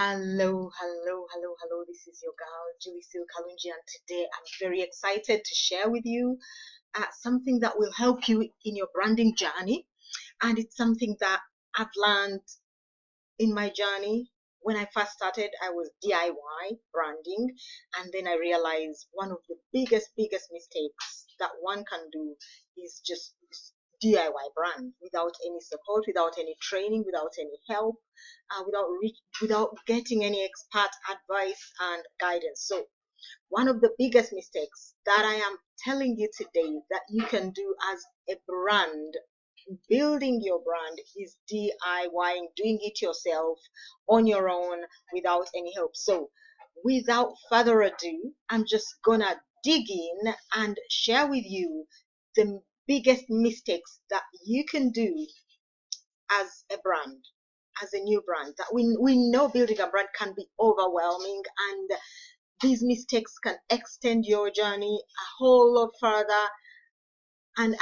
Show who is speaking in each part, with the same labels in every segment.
Speaker 1: Hello. This is your girl, Julie Kalungi, and today I'm very excited to share with you something that will help you in your branding journey. And it's something that I've learned in my journey. When I first started, I was DIY branding, and then I realized one of the biggest mistakes that one can do is just DIY brand without any support, without any training, without any help, without getting any expert advice and guidance. So one of the biggest mistakes that I am telling you today that you can do as a brand, building your brand, is DIYing, doing it yourself on your own without any help. So without further ado, I'm just gonna dig in and share with you the biggest mistakes that you can do as a brand, as a new brand. That we know building a brand can be overwhelming, and these mistakes can extend your journey a whole lot further. And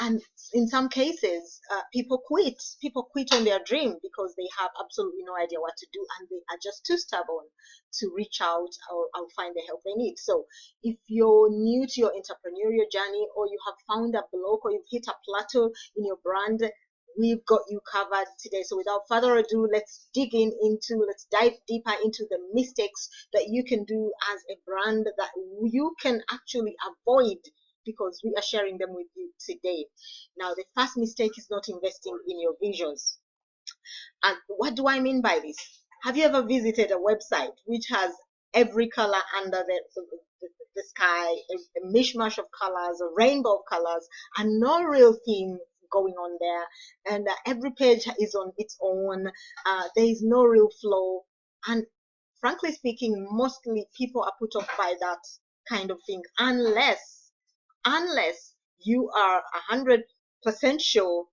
Speaker 1: in some cases, people quit on their dream because they have absolutely no idea what to do, and they are just too stubborn to reach out or find the help they need. So if you're new to your entrepreneurial journey, or you have found a block, or you've hit a plateau in your brand, we've got you covered today. So without further ado, let's dive deeper into the mistakes that you can do as a brand that you can actually avoid, because we are sharing them with you today. Now, the first mistake is not investing in your visuals. And what do I mean by this? Have you ever visited a website which has every color under the sky, a mishmash of colors, a rainbow of colors, and no real theme going on there, and every page is on its own, there is no real flow, and frankly speaking, mostly people are put off by that kind of thing, unless you are 100% sure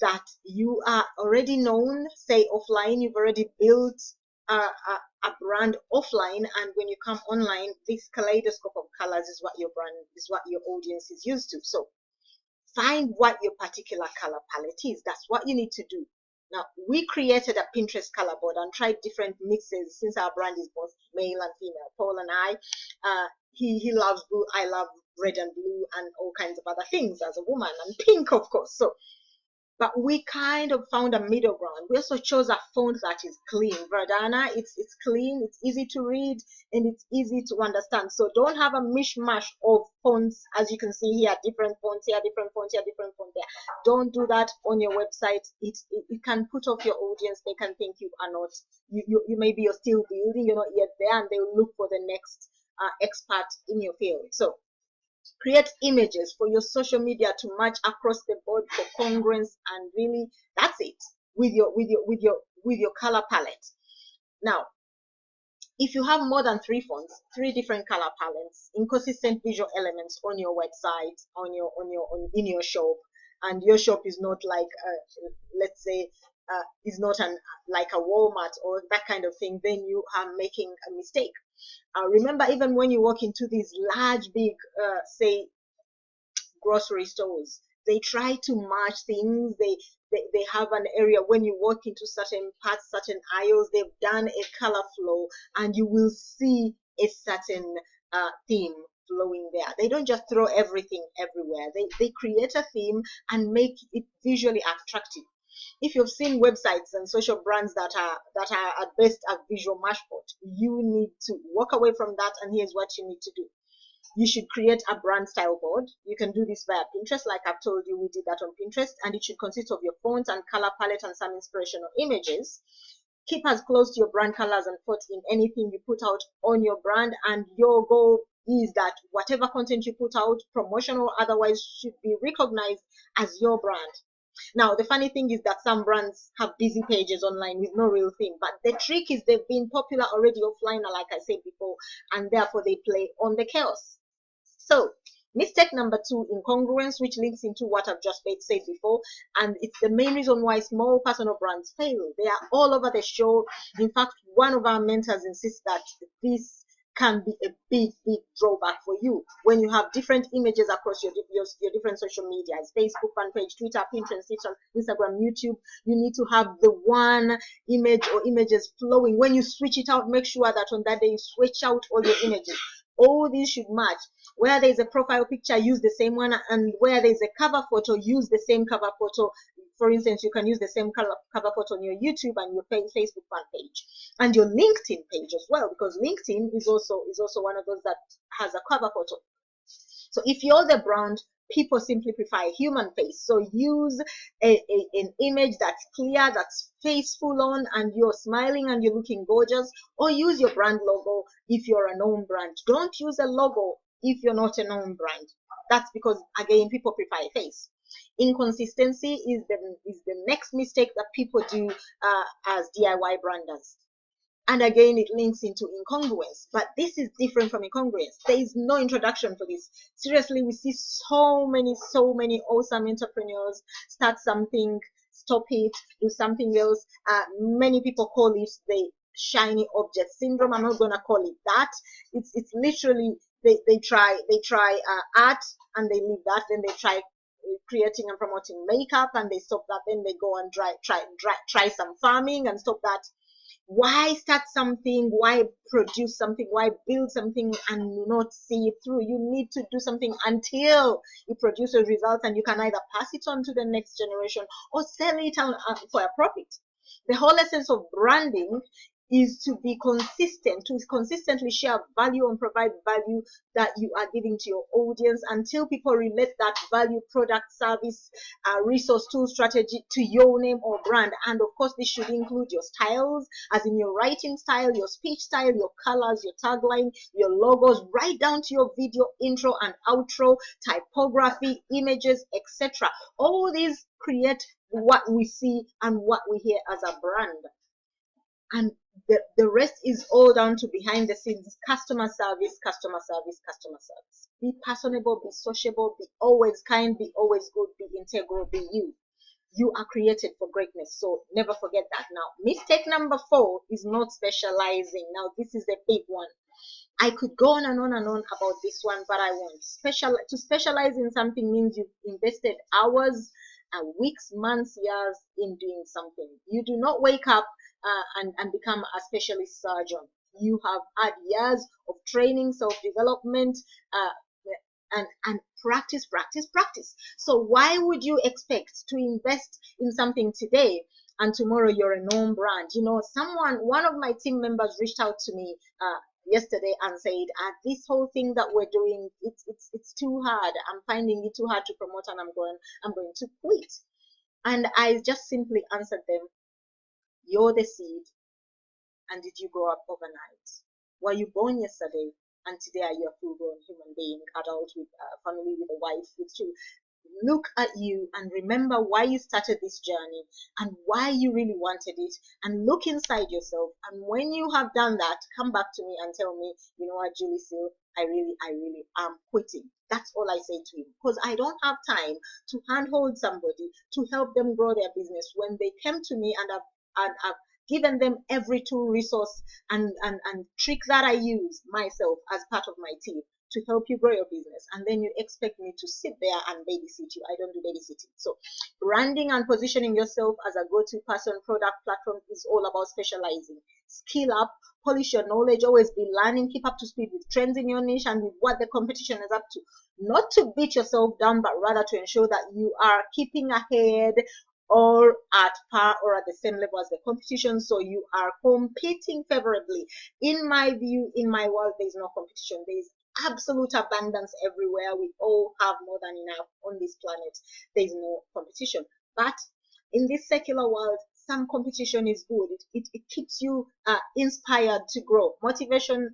Speaker 1: that you are already known, say offline, you've already built a brand offline, and when you come online, this kaleidoscope of colors is what your brand is, what your audience is used to. So find what your particular color palette is. That's what you need to do. Now, we created a Pinterest color board and tried different mixes, since our brand is both male and female. Paul and I, he loves blue, I love red and blue, and all kinds of other things as a woman, and pink, of course. So, but we kind of found a middle ground. We also chose a font that is clean. Verdana, it's clean, it's easy to read, and it's easy to understand. So don't have a mishmash of fonts. As you can see here, different fonts here, different fonts here, different font there. Don't do that on your website. It can put off your audience. They can think you are not, you maybe you're still building, you're not yet there, and they will look for the next expert in your field. So create images for your social media to match across the board for congruence, and really that's it with your color palette. Now, if you have more than 3 fonts, 3 different color palettes, inconsistent visual elements on your website, in your shop, and your shop is not like let's say is not like a Walmart or that kind of thing, then you are making a mistake. Remember, even when you walk into these large, big, say, grocery stores, they try to match things. They have an area, when you walk into certain parts, certain aisles, they've done a color flow, and you will see a certain theme flowing there. They don't just throw everything everywhere. They create a theme and make it visually attractive. If you've seen websites and social brands that are at best a visual mashpot, you need to walk away from that, and here's what you need to do. You should create a brand style board. You can do this via Pinterest, like I've told you, we did that on Pinterest, and it should consist of your fonts and color palette and some inspirational images. Keep as close to your brand colors and fonts in anything you put out on your brand, and your goal is that whatever content you put out, promotional or otherwise, should be recognized as your brand. Now, the funny thing is that some brands have busy pages online with no real theme, but the trick is they've been popular already offline, like I said before, and therefore they play on the chaos. So mistake number 2, incongruence, which links into what I've just said before, and it's the main reason why small personal brands fail. They are all over the show. In fact, one of our mentors insists that this can be a big drawback for you when you have different images across your different social medias: Facebook fan page, Twitter, Pinterest, Instagram, YouTube. You need to have the one image or images flowing. When you switch it out, make sure that on that day you switch out all your images. All these should match. Where there's a profile picture, use the same one, and where there's a cover photo, use the same cover photo. For instance, you can use the same cover photo on your YouTube and your Facebook fan page, and your LinkedIn page as well, because LinkedIn is also one of those that has a cover photo. So if you're the brand, people simply prefer a human face. So use an image that's clear, that's faceful on, and you're smiling and you're looking gorgeous. Or use your brand logo if you're a known brand. Don't use a logo if you're not a known brand. That's because, again, people prefer a face. Inconsistency is the next mistake that people do as DIY branders. And again, it links into incongruence, but this is different from incongruence. There is no introduction for this. Seriously, we see so many awesome entrepreneurs start something, stop it, do something else. Many people call it the shiny object syndrome. I'm not gonna call it that. It's literally they try art and they leave that. Then they try creating and promoting makeup and they stop that. Then they go and try some farming and stop that. Why start something? Why produce something? Why build something and not see it through? You need to do something until it produces results, and you can either pass it on to the next generation or sell it for a profit. The whole essence of branding is to be consistent, to consistently share value and provide value that you are giving to your audience until people relate that value, product, service, resource, tool, strategy to your name or brand. And of course, this should include your styles, as in your writing style, your speech style, your colors, your tagline, your logos, right down to your video intro and outro, typography, images, etc. All these create what we see and what we hear as a brand. And the rest is all down to behind the scenes: customer service, customer service, customer service. Be personable, be sociable, be always kind, be always good, be integral, be you. You are created for greatness, so never forget that. Now, mistake number 4 is not specializing. Now, this is a big one. I could go on and on and on about this one, but I won't. To specialize in something means you've invested hours, weeks, months, years in doing something. You do not wake up and become a specialist surgeon. You have had years of training, self-development, and practice. So why would you expect to invest in something today and tomorrow you're a known brand? You know, one of my team members reached out to me yesterday and said, this whole thing that we're doing, it's too hard. I'm finding it too hard to promote, and I'm going to quit. And I just simply answered them, you're the seed, and did you grow up overnight? Were you born yesterday, and today are you a full-grown human being, adult with a family, with a wife, with children? Look at you and remember why you started this journey and why you really wanted it, and look inside yourself. And when you have done that, come back to me and tell me, you know what, Julie Seal, I really am quitting. That's all I say to you, because I don't have time to handhold somebody to help them grow their business when they came to me and I've given them every tool, resource, and trick that I use myself as part of my team to help you grow your business, and then you expect me to sit there and babysit you. I don't do babysitting. So branding and positioning yourself as a go-to person, product, platform is all about specializing. Skill up, polish your knowledge, always be learning, keep up to speed with trends in your niche and with what the competition is up to. Not to beat yourself down, but rather to ensure that you are keeping ahead or at par or at the same level as the competition, so you are competing favorably. In my view, in my world, there is no competition. There is absolute abundance everywhere. We all have more than enough on this planet. There is no competition. But in this secular world, some competition is good. It keeps you inspired to grow. Motivation,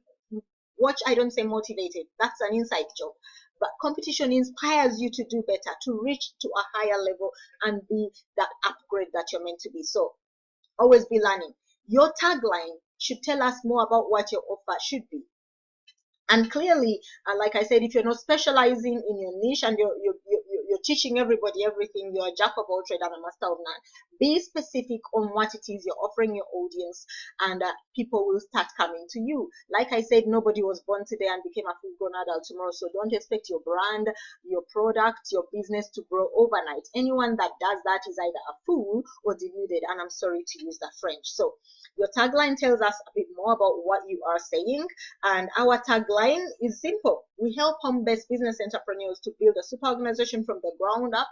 Speaker 1: watch, I don't say motivated. That's an inside job. But competition inspires you to do better, to reach to a higher level and be that upgrade that you're meant to be. So always be learning. Your tagline should tell us more about what your offer should be. And clearly, like I said, if you're not specializing in your niche and you're teaching everybody everything. You're a jack of all trades and a master of none. Be specific on what it is you're offering your audience, and people will start coming to you. Like I said, nobody was born today and became a full-grown adult tomorrow, so don't expect your brand, your product, your business to grow overnight. Anyone that does that is either a fool or deluded, and I'm sorry to use that French. So your tagline tells us a bit more about what you are saying, and our tagline is simple. We help home-based business entrepreneurs to build a super organization from the ground up,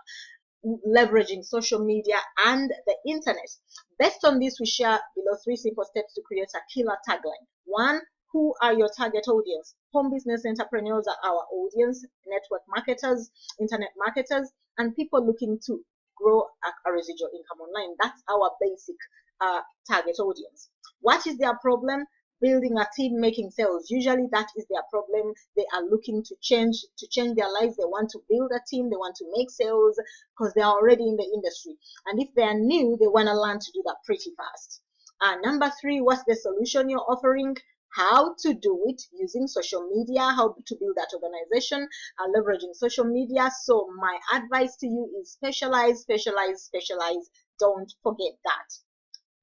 Speaker 1: leveraging social media and the internet. Based on this, we share below 3 simple steps to create a killer tagline. 1. Who are your target audience? Home business entrepreneurs are our audience, network marketers, internet marketers, and people looking to grow a residual income online. That's our basic target audience. What is their problem? Building a team, making sales. Usually that is their problem. They are looking to change their lives. They want to build a team, they want to make sales because they are already in the industry, and if they are new, they want to learn to do that pretty fast. Number 3, what's the solution you're offering? How to do it using social media, how to build that organization, leveraging social media. So my advice to you is specialize, specialize, specialize. Don't forget that.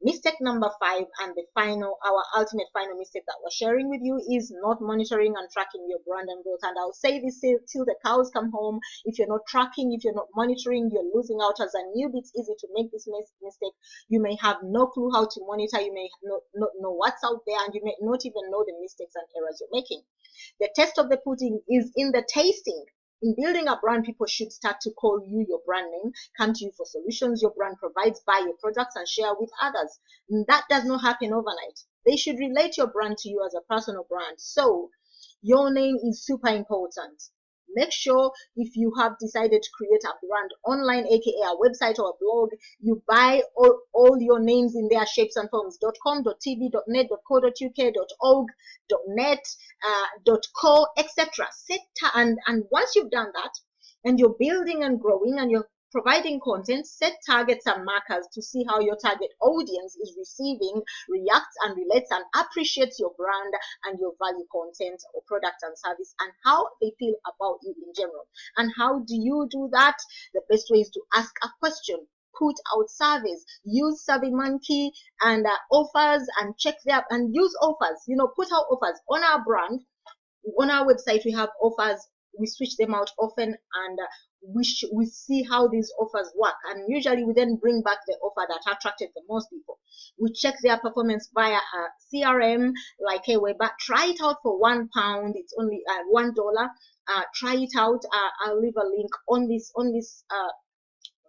Speaker 1: Mistake number 5, and our ultimate final mistake that we're sharing with you, is not monitoring and tracking your brand and growth. And I'll say this till the cows come home. If you're not tracking, if you're not monitoring, you're losing out. As a newbie, it's easy to make this mistake. You may have no clue how to monitor, you may not know what's out there, and you may not even know the mistakes and errors you're making. The test of the pudding is in the tasting. In building a brand, people should start to call you your brand name, come to you for solutions your brand provides, buy your products, and share with others. And that does not happen overnight. They should relate your brand to you as a personal brand. So your name is super important. Make sure if you have decided to create a brand online, aka a website or a blog, you buy all your names in their shapes and forms. .com, .tv, .net, .co.uk, .org, .net, .co, etc. And once you've done that, and you're building and growing and you're providing content, set targets and markers to see how your target audience is receiving, reacts and relates and appreciates your brand and your value content or product and service, and how they feel about you in general. And how do you do that? The best way is to ask a question, put out surveys, use SurveyMonkey and offers, and check there and use offers. Put out offers on our brand. On our website, we have offers. We switch them out often, and we see how these offers work, and usually we then bring back the offer that attracted the most people. We check their performance via a CRM like Aweber. Try it out for £1. It's only $1. Try it out. I'll leave a link on this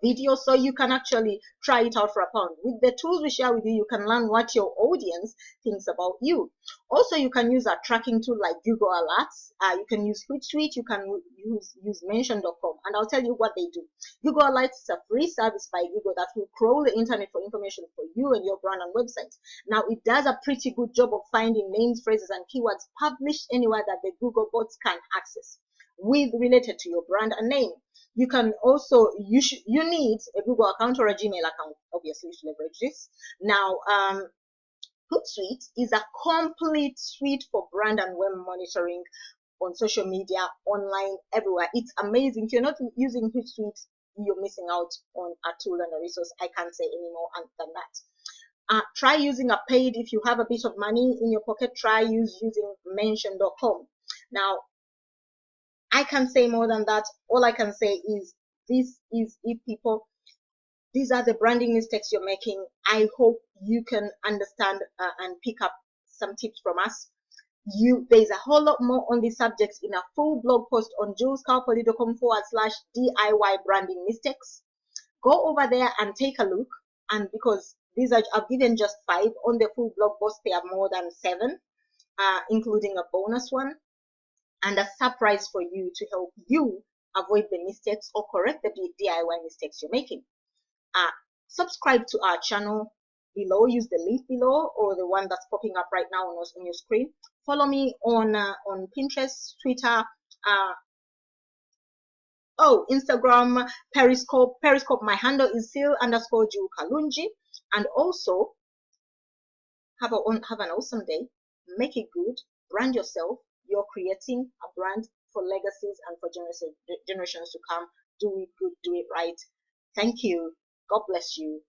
Speaker 1: video, so you can actually try it out for £1. With the tools we share with you, you can learn what your audience thinks about you. Also, you can use a tracking tool like Google Alerts. You can use Hootsuite. You can use Mention.com, and I'll tell you what they do. Google Alerts is a free service by Google that will crawl the internet for information for you and your brand and website. Now, it does a pretty good job of finding names, phrases, and keywords published anywhere that the Google bots can access related to your brand and name. You can also, you need a Google account or a Gmail account, obviously, to leverage this. Now, Hootsuite is a complete suite for brand and web monitoring on social media, online, everywhere. It's amazing. If you're not using Hootsuite, you're missing out on a tool and a resource. I can't say any more than that. Try using a paid. If you have a bit of money in your pocket, try using Mention.com. Now, I can't say more than that. All I can say is these are the branding mistakes you're making. I hope you can understand and pick up some tips from us. There's a whole lot more on these subjects in a full blog post on julescarpoli.com/DIY branding mistakes. Go over there and take a look. And because I've given just 5 on the full blog post, there are more than 7, including a bonus one, and a surprise for you to help you avoid the mistakes or correct the DIY mistakes you're making. Subscribe to our channel below. Use the link below or the one that's popping up right now on your screen. Follow me on Pinterest, Twitter, Instagram, Periscope. My handle is sil_Kalungi. And also, have an awesome day. Make it good. Brand yourself. You're creating a brand for legacies and for generations to come. do it good, do it right. Thank you. God bless you.